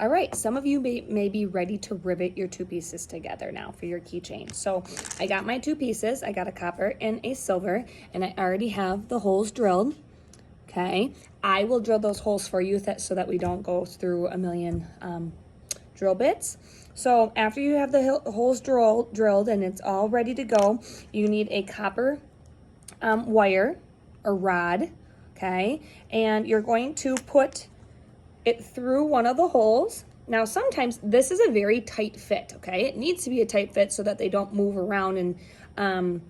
All right, some of you may be ready to rivet your two pieces together now for your keychain. So I got my two pieces. I got a copper and a silver, and I already have the holes drilled. Okay, I will drill those holes for you so that we don't go through a million drill bits. So after you have the holes drilled and it's all ready to go, you need a copper wire or rod, okay? And you're going to put it through one of the holes. Now, sometimes this is a very tight fit, okay? It needs to be a tight fit so that they don't move around and,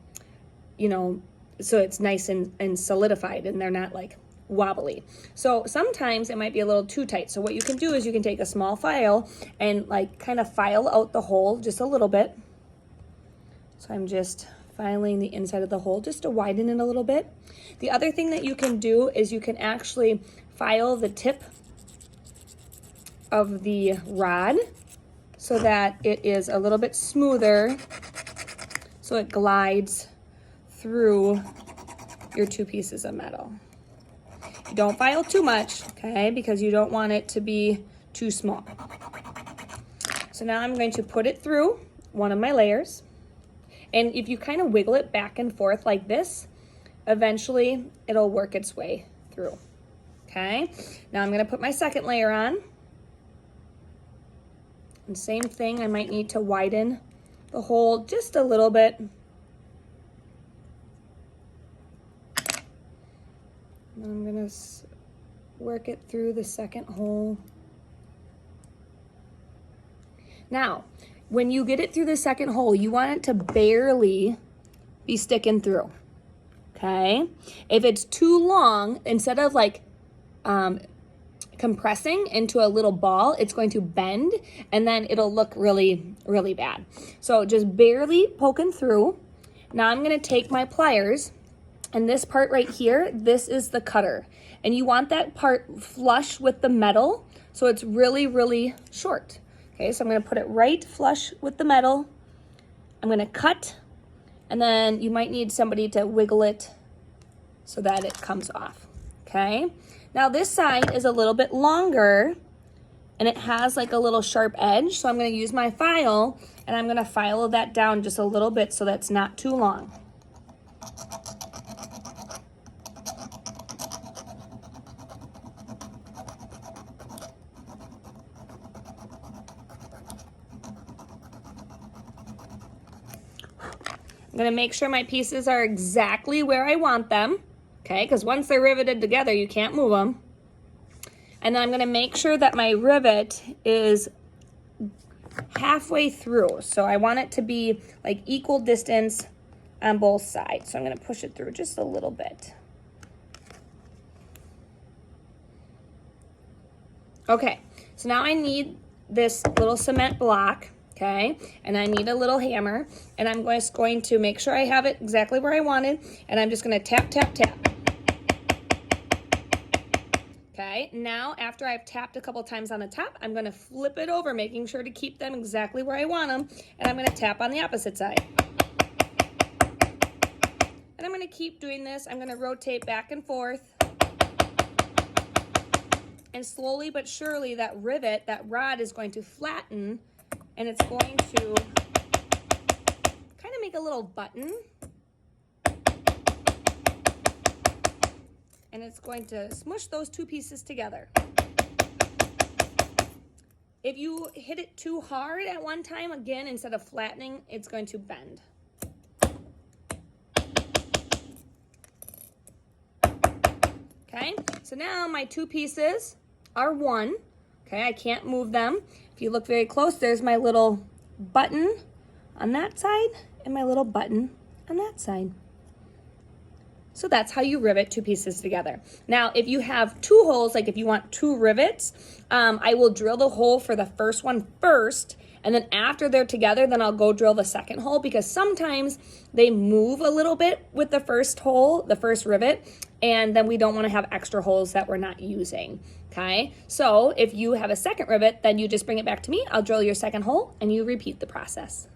you know, so it's nice and solidified and they're not like wobbly. So sometimes it might be a little too tight. So what you can do is you can take a small file and like kind of file out the hole just a little bit. So I'm just filing the inside of the hole just to widen it a little bit. The other thing that you can do is you can actually file the tip of the rod so that it is a little bit smoother, so it glides through your two pieces of metal. You don't file too much, okay, because you don't want it to be too small. So now I'm going to put it through one of my layers, and if you kind of wiggle it back and forth like this, eventually it'll work its way through. Okay, now I'm going to put my second layer on. And same thing, I might need to widen the hole just a little bit. And I'm going to work it through the second hole. Now, when you get it through the second hole, you want it to barely be sticking through, okay? If it's too long, instead of like compressing into a little ball, it's going to bend and then it'll look really, really bad. So just barely poking through. Now I'm gonna take my pliers, and this part right here, this is the cutter. And you want that part flush with the metal, so it's really, really short. Okay, so I'm gonna put it right flush with the metal. I'm gonna cut, and then you might need somebody to wiggle it so that it comes off, okay? Now this side is a little bit longer and it has like a little sharp edge. So I'm gonna use my file and I'm gonna file that down just a little bit so that's not too long. I'm gonna make sure my pieces are exactly where I want them. Okay, because once they're riveted together, you can't move them. And then I'm gonna make sure that my rivet is halfway through. So I want it to be like equal distance on both sides. So I'm gonna push it through just a little bit. Okay, so now I need this little cement block, okay? And I need a little hammer, and I'm just going to make sure I have it exactly where I want it, and I'm just gonna tap, tap, tap. Okay, now after I've tapped a couple times on the top, I'm gonna flip it over, making sure to keep them exactly where I want them, and I'm gonna tap on the opposite side. And I'm gonna keep doing this. I'm gonna rotate back and forth. And slowly but surely that rivet, that rod is going to flatten, and it's going to kind of make a little button. And it's going to smush those two pieces together. If you hit it too hard at one time, again, instead of flattening, it's going to bend. Okay, so now my two pieces are one. Okay, I can't move them. If you look very close, there's my little button on that side and my little button on that side. So that's how you rivet two pieces together. Now, if you have two holes, like if you want two rivets, I will drill the hole for the first one first, and then after they're together, then I'll go drill the second hole, because sometimes they move a little bit with the first hole, the first rivet, and then we don't want to have extra holes that we're not using, okay? So if you have a second rivet, then you just bring it back to me, I'll drill your second hole, and you repeat the process.